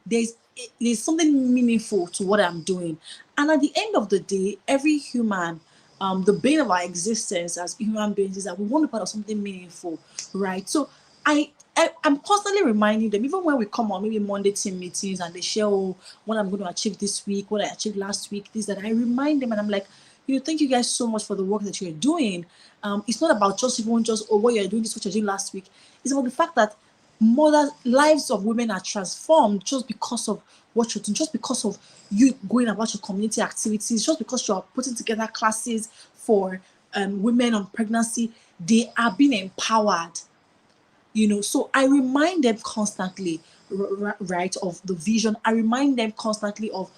there's there's something meaningful to what I'm doing. And at the end of the day, every human, the bane of our existence as human beings is that we want to be part of something meaningful, right? So I'm constantly reminding them, even when we come on maybe Monday team meetings and they share, oh, what I'm going to achieve this week, what I achieved last week, this, that, I remind them and I'm like, thank you guys so much for the work that you're doing. It's not about just even just, oh, what you're doing, this, what you're doing last week. It's about the fact that mother lives of women are transformed just because of what you're doing, just because of you going about your community activities, just because you're putting together classes for women on pregnancy. They are being empowered. So I remind them constantly, right, of the vision. I remind them constantly of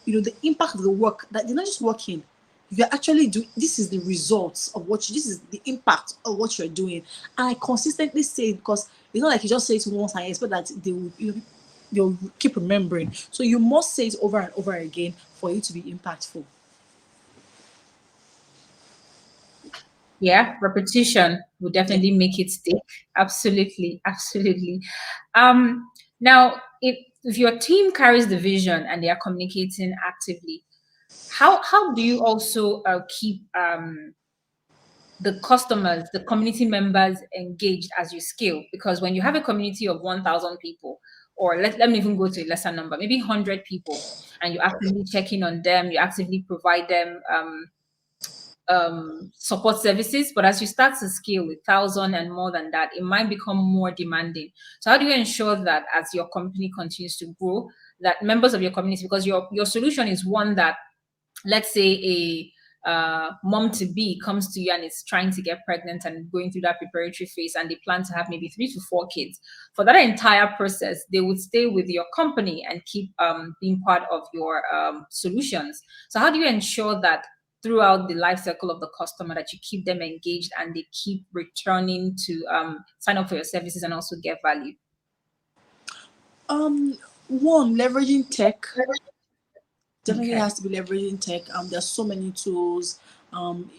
the impact of the work, that they're not just working, you're actually doing. This is the results of this is the impact of what you're doing. And I consistently say it because it's not like you just say it once and I expect that they will they'll keep remembering. So you must say it over and over again for it to be impactful. Yeah, repetition will Yeah. definitely make it stick. Absolutely, absolutely. Now, if your team carries the vision and they are communicating actively, how do you also keep the customers, the community members engaged as you scale? Because when you have a community of 1,000 people, or let me even go to a lesser number, maybe 100 people, and you actively check in on them, you actively provide them support services. But as you start to scale with 1,000 and more than that, it might become more demanding. So how do you ensure that as your company continues to grow, that members of your community, because your solution is one that, let's say a mom to be comes to you and is trying to get pregnant and going through that preparatory phase, and they plan to have maybe 3 to 4 kids. For that entire process, they would stay with your company and keep being part of your solutions. So how do you ensure that throughout the life cycle of the customer, that you keep them engaged and they keep returning to sign up for your services and also get value? Um, One, leveraging tech. Definitely Okay. has to be leveraging tech. There's so many tools.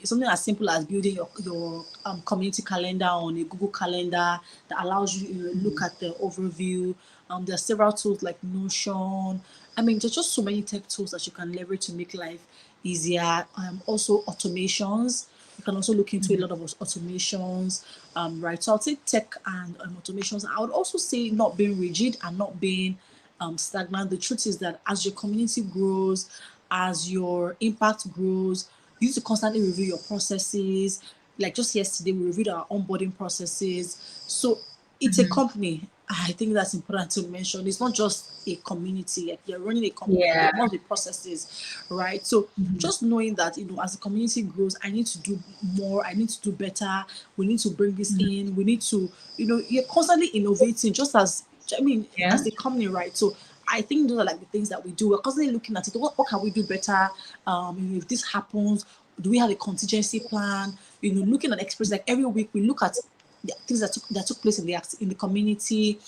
Something as simple as building your community calendar on a Google Calendar that allows you to look at the overview. There's several tools like Notion. I mean, there's just so many tech tools that you can leverage to make life easier. Also automations. You can also look into a lot of automations, right? So I'll say tech and automations. I would also say not being rigid and not being stagnant. The truth is that as your community grows, as your impact grows, you need to constantly review your processes. Like just yesterday, we reviewed our onboarding processes. So it's a Mhm. company. I think that's important to mention. It's not just a community. Like you're running a company, Yeah. there must be processes, right? So Mhm. just knowing that, as the community grows, I need to do more, I need to do better, we need to bring this Mhm. in, we need to, you're constantly innovating, just as, I mean, Yeah. as a company, right? So I think those are like the things that we do. We're constantly looking at it. What can we do better? If this happens, do we have a contingency plan? Looking at express, like every week we look at things that took place in the community.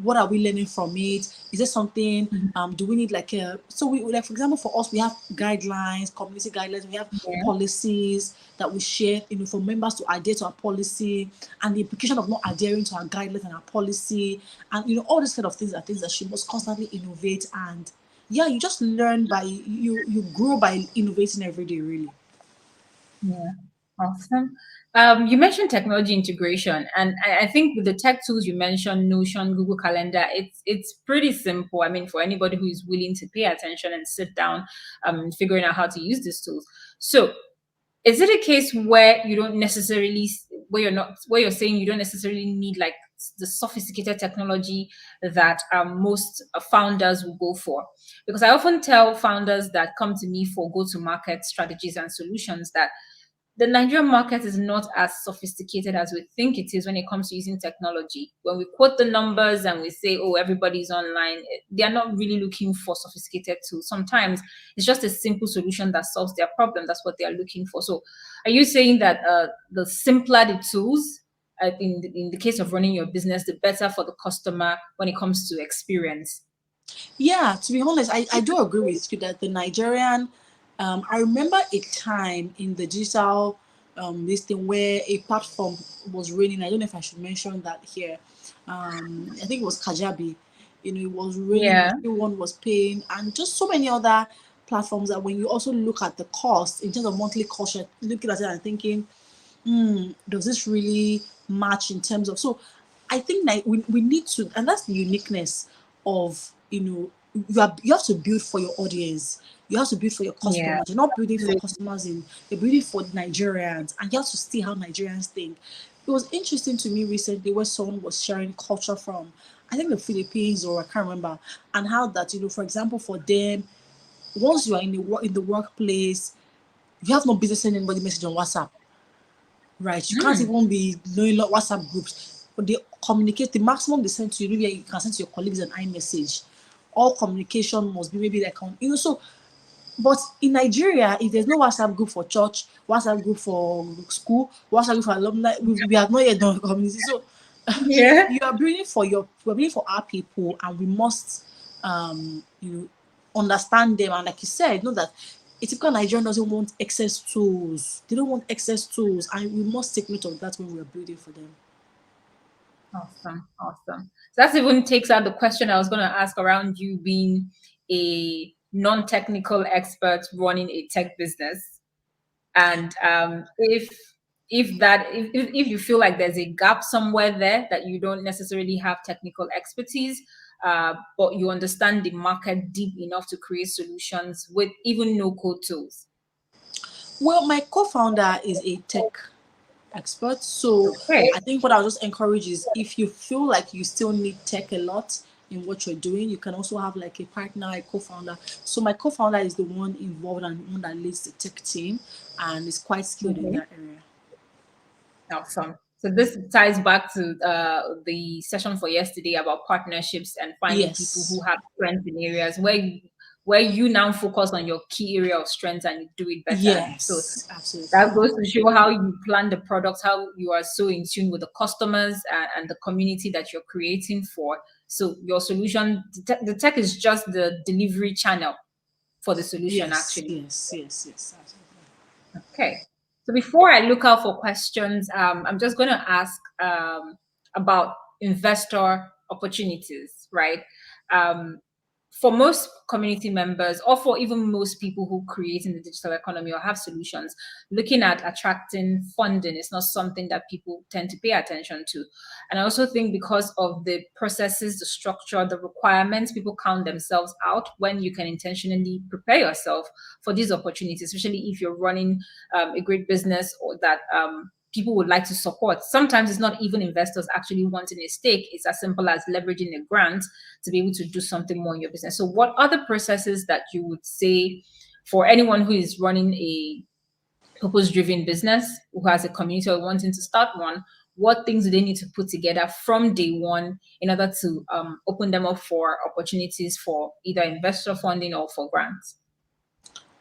What are we learning from it? Is there something? Mhm. Do we need like a so we like for example for us we have guidelines, community guidelines. We have Yeah. policies that we share, for members to adhere to our policy, and the implication of not adhering to our guidelines and our policy, and all these kind of things are things that she must constantly innovate. And yeah, you just learn by you grow by innovating every day, really. Yeah, awesome. You mentioned technology integration, and I think with the tech tools you mentioned, Notion, Google Calendar, it's pretty simple. I mean, for anybody who is willing to pay attention and sit down, figuring out how to use these tools. So, is it a case where you don't necessarily, where you're saying you don't necessarily need like the sophisticated technology that most founders will go for? Because I often tell founders that come to me for go-to-market strategies and solutions that the Nigerian market is not as sophisticated as we think it is when it comes to using technology. When we quote the numbers and we say, oh, everybody's online, they are not really looking for sophisticated tools. Sometimes it's just a simple solution that solves their problem. That's what they are looking for. So, are you saying that the simpler the tools, in the case of running your business, the better for the customer when it comes to experience? Yeah, to be honest, I do agree with you that the Nigerian, I remember a time in the digital this thing where a platform was raining. I don't know if I should mention that here. I think it was Kajabi. It was raining, Yeah. everyone was paying, and just so many other platforms that when you also look at the cost in terms of monthly cost, you're looking at it and thinking, does this really match in terms of so I think that we need to, and that's the uniqueness of you have to build for your audience, you have to build for your Yeah. customers. You're not building for customers in you're building for Nigerians, and you have to see how Nigerians think. It was interesting to me recently where someone was sharing culture from, I think, the Philippines, or I can't remember, and how that for example for them, once you are in the workplace, you have no business sending anybody message on WhatsApp, right? You can't Mm. even be knowing WhatsApp groups. But they communicate, the maximum they send to you, maybe you can send to your colleagues an iMessage. All communication must be maybe like so. But in Nigeria, if there's no WhatsApp group for church, WhatsApp group for school, WhatsApp group for alumni, we have not yet done community. So Yeah. we're building for our people, and we must understand them. And like you said, know that a typical Nigerian doesn't want excess tools. They don't want excess tools, and we must take note of that when we're building for them. Awesome, awesome. So that even takes out the question I was going to ask around you being a non-technical expert running a tech business, and if you feel like there's a gap somewhere there that you don't necessarily have technical expertise, but you understand the market deep enough to create solutions with even no code tools. Well, my co-founder is a tech expert, so Okay. I think what I'll just encourage is if you feel like you still need tech a lot in what you're doing, you can also have like a partner, a co-founder. So my co-founder is the one involved and one that leads the tech team and is quite skilled in Okay. that area. Awesome. So this ties back to the session for yesterday about partnerships and finding people who Yes. have strength in areas where you now focus on your key area of strength and you do it better. So Yes, absolutely. that goes to show how you plan the products, how you are so in tune with the customers and the community that you're creating for. So your solution, the tech is just the delivery channel for the solution, Yes, actually. yes, yes, yes, absolutely. Okay. So before I look out for questions, I'm just going to ask about investor opportunities, right? Um, for most community members, or for even most people who create in the digital economy or have solutions, looking at attracting funding is not something that people tend to pay attention to. And I also think because of the processes, the structure, the requirements, people count themselves out when you can intentionally prepare yourself for these opportunities, especially if you're running a great business or that people would like to support. Sometimes it's not even investors actually wanting a stake. It's as simple as leveraging a grant to be able to do something more in your business. So, what are the processes that you would say for anyone who is running a purpose-driven business, who has a community or wanting to start one? What things do they need to put together from day one in order to open them up for opportunities for either investor funding or for grants?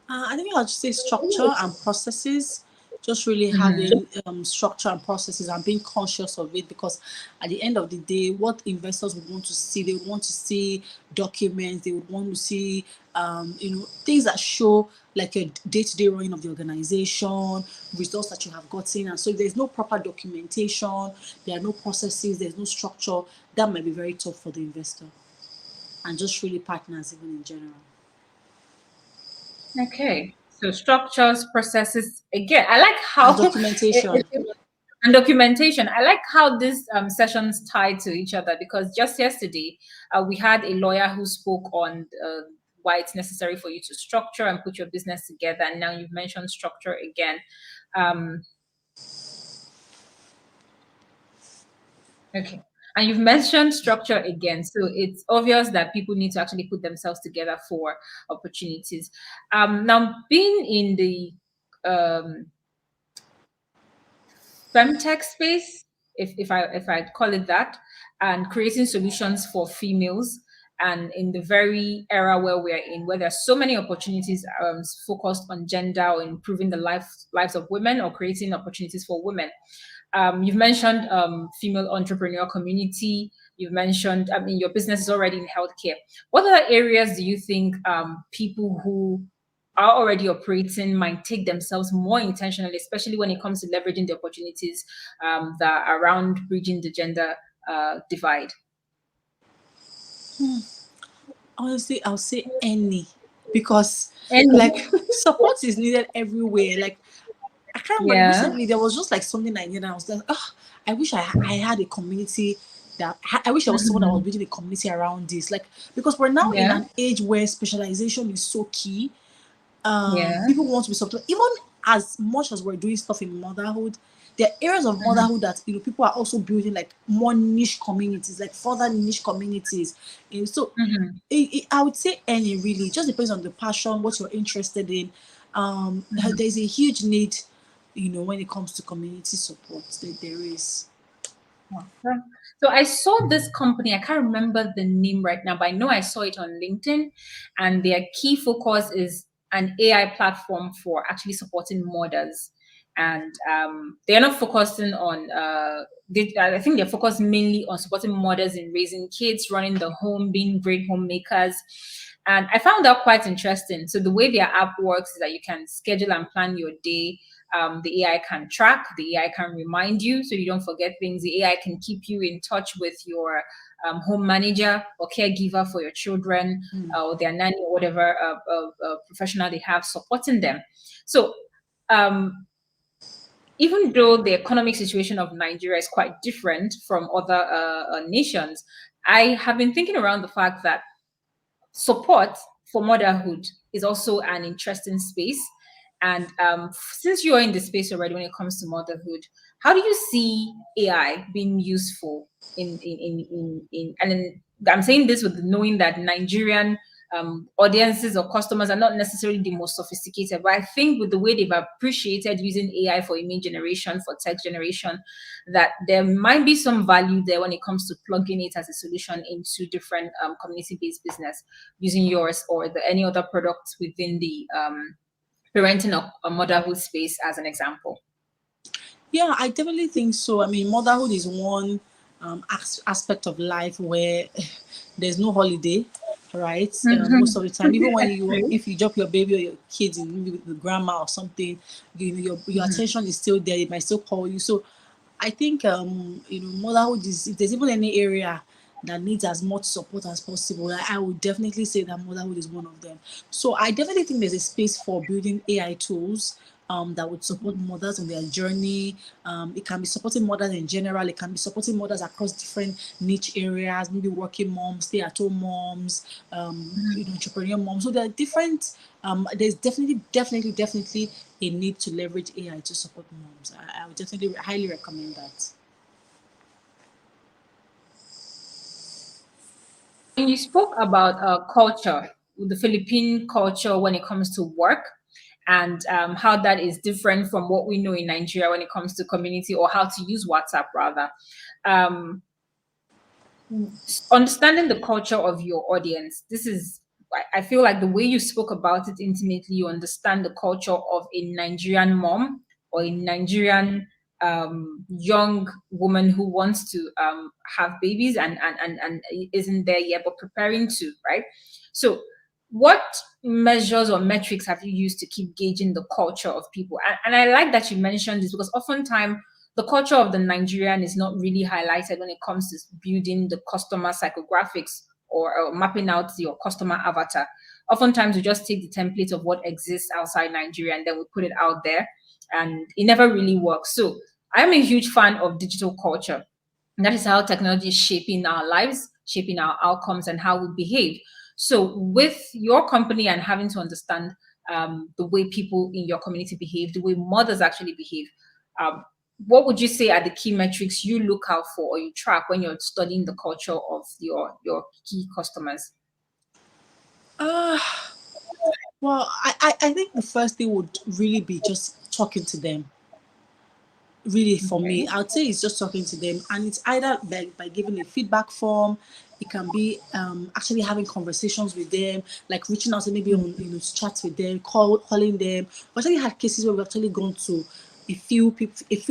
I think I'll just say structure and processes. just really Mm-hmm. having structure and processes and being conscious of it, because at the end of the day, what investors would want to see, they would want to see documents, they would want to see things that show like a day-to-day running of the organization, results that you have gotten. And so if there's no proper documentation, there are no processes, there's no structure, that might be very tough for the investor and just really partners even in general. Okay. So structures, processes. Again, I like And how documentation. and documentation. I like how these sessions tie to each other, because just yesterday we had a lawyer who spoke on why it's necessary for you to structure and put your business together. And now you've mentioned structure again. Um, okay. And you've mentioned structure again. So it's obvious that people need to actually put themselves together for opportunities. Now, being in the femtech space, if I call it that, and creating solutions for females. And in the very era where we're in, where there's so many opportunities focused on gender or improving the lives of women or creating opportunities for women. You've mentioned female entrepreneur community. You've mentioned, I mean, your business is already in healthcare. What other areas do you think people who are already operating might take themselves more intentionally, especially when it comes to leveraging the opportunities that are around bridging the gender divide? Honestly, I'll say any, because And like support is needed everywhere. Like I can't remember, yeah, recently there was just like something I did and I was like, oh, I wish I had a community I wish there was someone that was mhm, building a community around this. Like, because we're now in yeah, an age where specialization is so key. yeah, People want to be support, even as much as we're doing stuff in motherhood, there are areas of mhm, motherhood that people are also building like more niche communities, like further niche communities. And so mhm, I would say any, really, it just depends on the passion, what you're interested in. mhm. There's a huge need, when it comes to community support. There is. Awesome. So I saw this company. I can't remember the name right now, but I know I saw it on LinkedIn, and their key focus is an AI platform for actually supporting mothers. And they're not focusing on. I think they're focused mainly on supporting mothers in raising kids, running the home, being great homemakers. And I found that quite interesting. So the way their app works is that you can schedule and plan your day. The AI can track, the AI can remind you so you don't forget things. The AI can keep you in touch with your home manager or caregiver for your children or their nanny or whatever professional they have supporting them. So, um, even though the economic situation of Nigeria is quite different from other nations, I have been thinking around the fact that support for motherhood is also an interesting space. And since you're in the space already when it comes to motherhood, how do you see AI being useful and I'm saying this with knowing that Nigerian audiences or customers are not necessarily the most sophisticated, but I think with the way they've appreciated using AI for image generation, for text generation, that there might be some value there when it comes to plugging it as a solution into different community-based business using yours or any other products within the parenting or motherhood space as an example. Yeah, I definitely think so. I mean, motherhood is one aspect of life where there's no holiday, right? Most of the time, even when if you drop your baby or your kids in maybe with the grandma or something, your Mhm. attention is still there. It might still call you. So, I think motherhood is, if there's even any area that needs as much support as possible, I would definitely say that motherhood is one of them. So I definitely think there's a space for building AI tools that would support mothers on their journey. It can be supporting mothers in general. It can be supporting mothers across different niche areas, maybe working moms, stay-at-home moms, entrepreneur moms. So there are different. There's definitely a need to leverage AI to support moms. I would definitely highly recommend that. When you spoke about culture, the Philippine culture when it comes to work, and how that is different from what we know in Nigeria when it comes to community or how to use WhatsApp rather. Um, Understanding the culture of your audience, this is, I feel like the way you spoke about it intimately, you understand the culture of a Nigerian mom or a Nigerian young woman who wants to have babies and isn't there yet, but preparing to, right? So what measures or metrics have you used to keep gauging the culture of people? And I like that you mentioned this, because oftentimes the culture of the Nigerian is not really highlighted when it comes to building the customer psychographics, or mapping out your customer avatar. Oftentimes we just take the template of what exists outside Nigeria and then we put it out there, and it never really works. So I'm a huge fan of digital culture. And that is how technology is shaping our lives, shaping our outcomes, and how we behave. So, with your company and having to understand the way people in your community behave, the way mothers actually behave, um, what would you say are the key metrics you look out for or you track when you're studying the culture of your key customers? Uh, well, I think the first thing would really be just talking to them. Really, for me, Okay. I'd say it's just talking to them, and it's either by giving a feedback form. It can be actually having conversations with them, like reaching out to maybe on chats with them, calling them. We actually had cases where we've actually gone to a few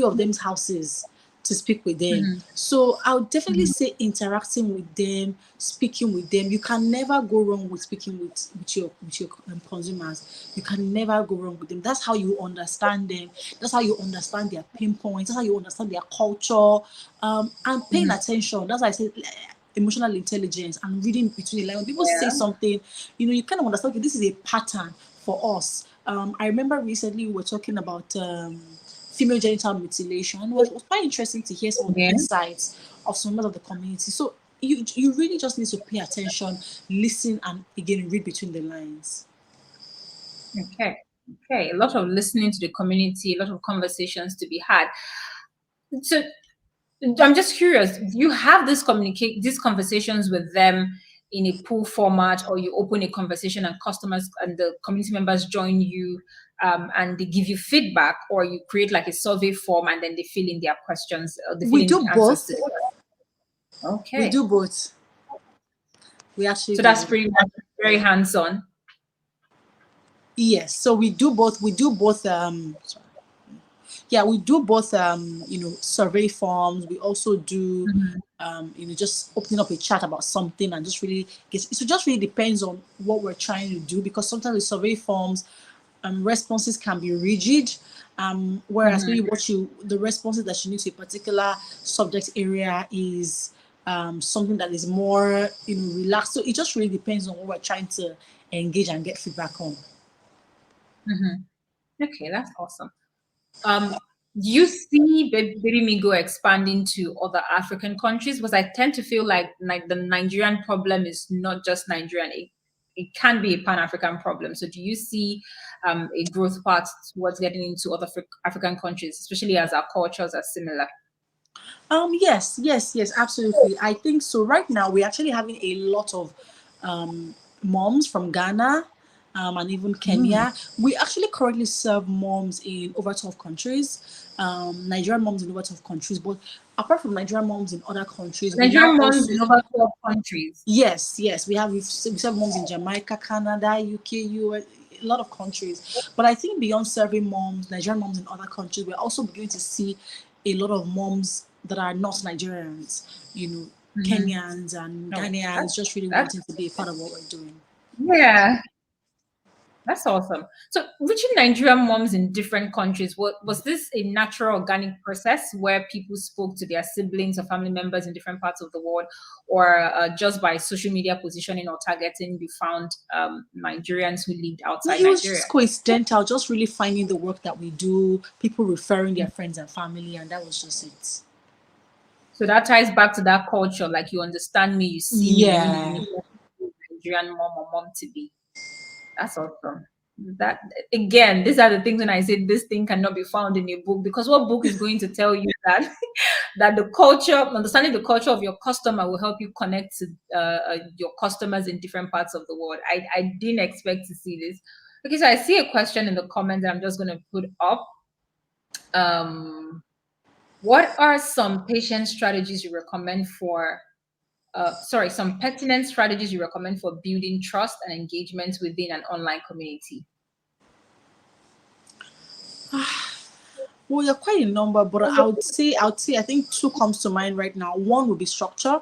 of them's houses to speak with them. Mhm. So I would definitely Mhm. say interacting with them, speaking with them. You can never go wrong with speaking with your consumers. You can never go wrong with them. That's how you understand them. That's how you understand their pain points. That's how you understand their culture. And paying Mhm. attention. That's why I say emotional intelligence and reading between the lines. When people say Yeah. something, you kind of understand, okay, this is a pattern for us. I remember recently we were talking about female genital mutilation. It was quite interesting to hear some of the Yeah. insights of some members of the community. So you really just need to pay attention, listen, and again read between the lines. Okay. Okay. A lot of listening to the community, a lot of conversations to be had. So I'm just curious. You have these conversations with them in a pool format, or you open a conversation and customers and the community members join you, and they give you feedback, or you create like a survey form and then they fill in their questions, or they fill We in do the answers both. to the We Okay. do both. We actually So that's do. pretty much very hands-on. Yes. So we do both. We do both. Yeah, we do both. Survey forms. We also do. Mhm. Just opening up a chat about something and just really get. So just really depends on what we're trying to do, because sometimes the survey forms, responses can be rigid. Whereas maybe Mhm. the responses that you need to a particular subject area is something that is more relaxed. So it just really depends on what we're trying to engage and get feedback on. Mhm. Okay, that's awesome. Um, do you see Babymigo expanding to other African countries? Because I tend to feel like the Nigerian problem is not just Nigerian. It can be a Pan-African problem. So do you see a growth path towards getting into other African countries, especially as our cultures are similar? Yes, yes, yes, absolutely. I think so. Right now, we're actually having a lot of moms from Ghana and even Mm. Kenya. We actually currently serve moms in over 12 countries, Nigerian moms in over 12 countries. But apart from Nigerian moms in other countries, we now Nigerian moms also, in over 12 countries. yes, yes, we serve moms in Jamaica, Canada, UK, US, a lot of countries. But I think beyond serving moms, Nigerian moms in other countries, we're also beginning to see a lot of moms that are not Nigerians, Hmm. Kenyans and No, Ghanaians, just really that's wanting to be a part of what we're doing. yeah. That's awesome. So, reaching Nigerian moms in different countries, was this a natural, organic process where people spoke to their siblings or family members in different parts of the world, or just by social media positioning or targeting, you found Nigerians who lived outside It was Nigeria? just coincidental, just really finding the work that we do, people referring their friends and family, and that was just it. So that ties back to that culture, like you understand me, you see me, you're not the Yeah. only Nigerian mom or mom to be. That's awesome. That again, these are the things when I say this thing cannot be found in a book, because what book is going to tell you that that the culture, understanding the culture of your customer will help you connect to your customers in different parts of the world. I didn't expect to see this. Okay, so I see a question in the comments that I'm just going to put up. Um, what are some patient strategies you recommend for some pertinent strategies you recommend for building trust and engagement within an online community? Well, you're quite a number, but I think two comes to mind right now. One would be structure.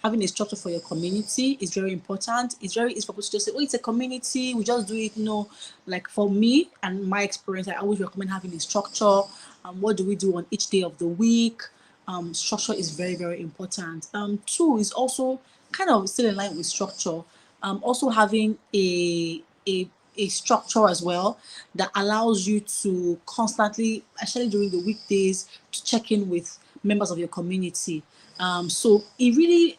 Having a structure for your community is very important. It's very easy for people to just say, "Oh, it's a community. We just do it." No, like for me and my experience, I always recommend having a structure. What do we do on each day of the week? Structure is very, very important. Two is also kind of still in line with structure. Also having a structure as well that allows you to constantly, especially during the weekdays, to check in with members of your community. So it really,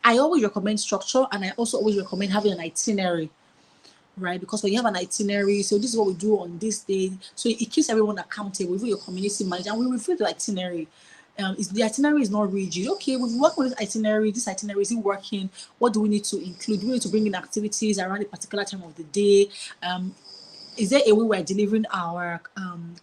I always recommend structure, and I also always recommend having an itinerary, right? Because when you have an itinerary, so this is what we do on this day, so it keeps everyone accountable, even your community manager, and we review the itinerary. Is the itinerary is not rigid. Okay, we've worked with this itinerary. This itinerary is it working? What do we need to include? Do we need to bring in activities around a particular time of the day? Is there a way we're delivering our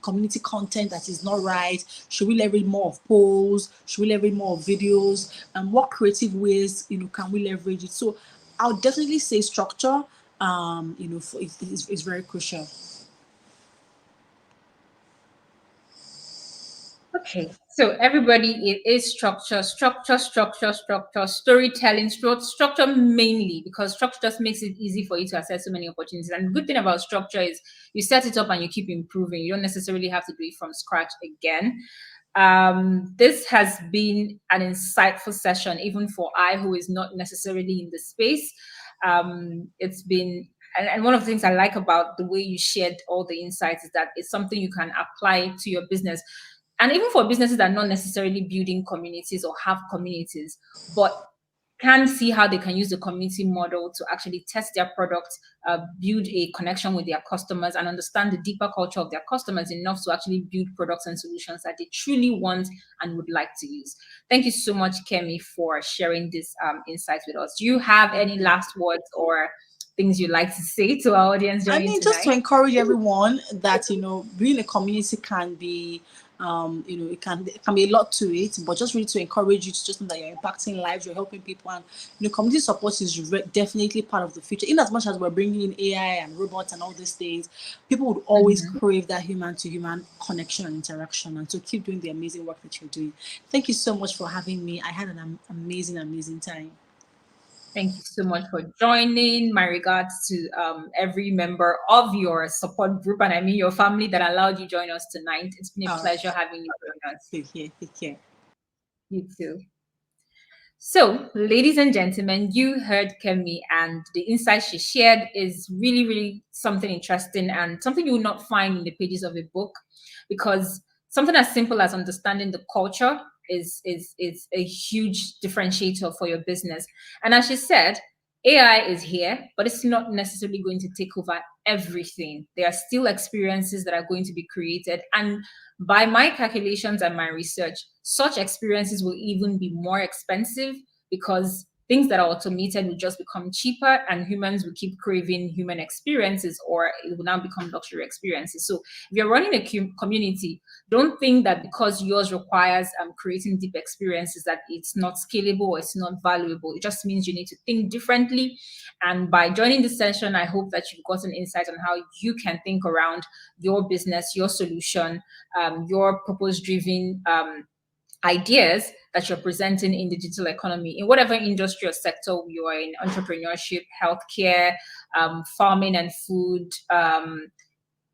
community content that is not right? Should we leverage more of polls? Should we leverage more of videos? What creative ways can we leverage it? So I'll definitely say structure. Is very crucial. Okay, so everybody, it is structure, storytelling, structure mainly because structure just makes it easy for you to access so many opportunities. And the good thing about structure is you set it up and you keep improving. You don't necessarily have to do it from scratch again. This has been an insightful session, even for I, who is not necessarily in the space. It's been and one of the things I like about the way you shared all the insights is that it's something you can apply to your business. And even for businesses that are not necessarily building communities or have communities, but can see how they can use the community model to actually test their product, build a connection with their customers, and understand the deeper culture of their customers enough to actually build products and solutions that they truly want and would like to use. Thank you so much, Kemi, for sharing this insights with us. Do you have any last words or things you'd like to say to our audience I joining mean, just to tonight? encourage everyone that being a community can be, it can be a lot to it, but just really to encourage you to just know that you're impacting lives, you're helping people, and community support is definitely part of the future. In as much as we're bringing in AI and robots and all these things, people would always Mhm. crave that human to human connection and interaction, and so keep doing the amazing work that you're doing. Thank you so much for having me. I had an amazing time. Thank you so much for joining. My regards to every member of your support group, and I mean your family that allowed you join us tonight. It's been a All pleasure right, having you join us. take care. You too. So, ladies and gentlemen, you heard Kemi, and the insight she shared is really, really something interesting and something you will not find in the pages of a book, because something as simple as understanding the culture is a huge differentiator for your business. And as she said, AI is here, but it's not necessarily going to take over everything. There are still experiences that are going to be created, and by my calculations and my research, such experiences will even be more expensive because things that are automated will just become cheaper and humans will keep craving human experiences, or it will now become luxury experiences. So if you're running a community, don't think that because yours requires creating deep experiences that it's not scalable or it's not valuable. It just means you need to think differently. And by joining this session, I hope that you've gotten insight on how you can think around your business, your solution, your purpose driven ideas that you're presenting in the digital economy in whatever industry or sector you are in: entrepreneurship, healthcare, farming and food.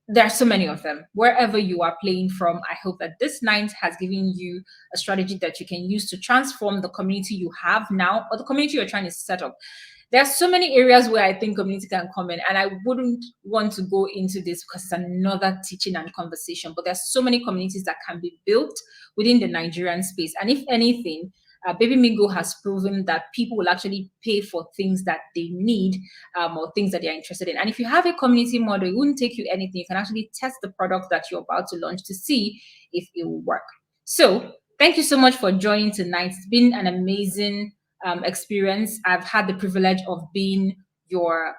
There are so many of them. Wherever you are playing from, I hope that this night has given you a strategy that you can use to transform the community you have now or the community you're trying to set up. There are so many areas where I think community can come in, and I wouldn't want to go into this because it's another teaching and conversation. But there's so many communities that can be built within the Nigerian space, and if anything, Babymigo has proven that people will actually pay for things that they need, or things that they are interested in. And if you have a community model, it wouldn't take you anything. You can actually test the product that you're about to launch to see if it will work. So, thank you so much for joining tonight. It's been an amazing experience. I've had the privilege of being your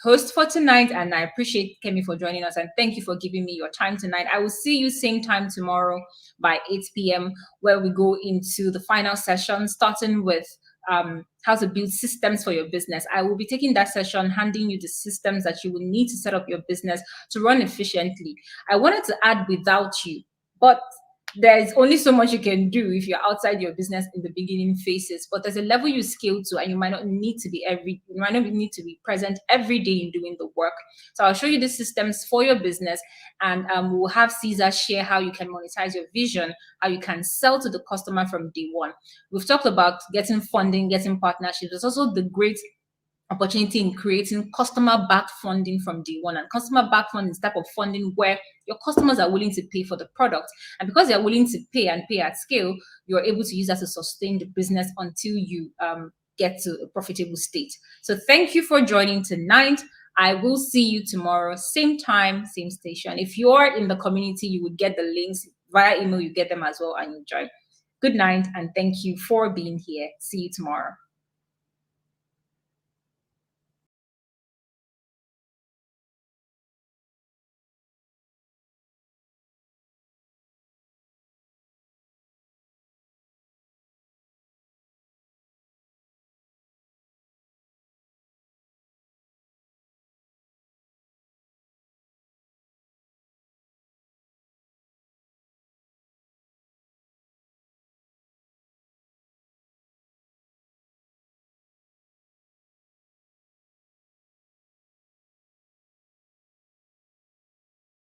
host for tonight, and I appreciate Kemi for joining us, and thank you for giving me your time tonight. I will see you same time tomorrow by 8 p.m. where we go into the final session, starting with how to build systems for your business. I will be taking that session, handing you the systems that you will need to set up your business to run efficiently. I wanted to add without you, But there's only so much you can do if you're outside your business in the beginning phases. But there's a level you scale to, and you might not need to be present every day in doing the work. So I'll show you the systems for your business, and we'll have Caesar share how you can monetize your vision, how you can sell to the customer from day one. We've talked about getting funding, getting partnerships. There's also the great opportunity in creating customer-backed funding from day one. And customer-backed funding is type of funding where your customers are willing to pay for the product. And because they're willing to pay and pay at scale, you're able to use that to sustain the business until you get to a profitable state. So thank you for joining tonight. I will see you tomorrow, same time, same station. If you're in the community, you would get the links via email. You get them as well and you join. Good night, and thank you for being here. See you tomorrow.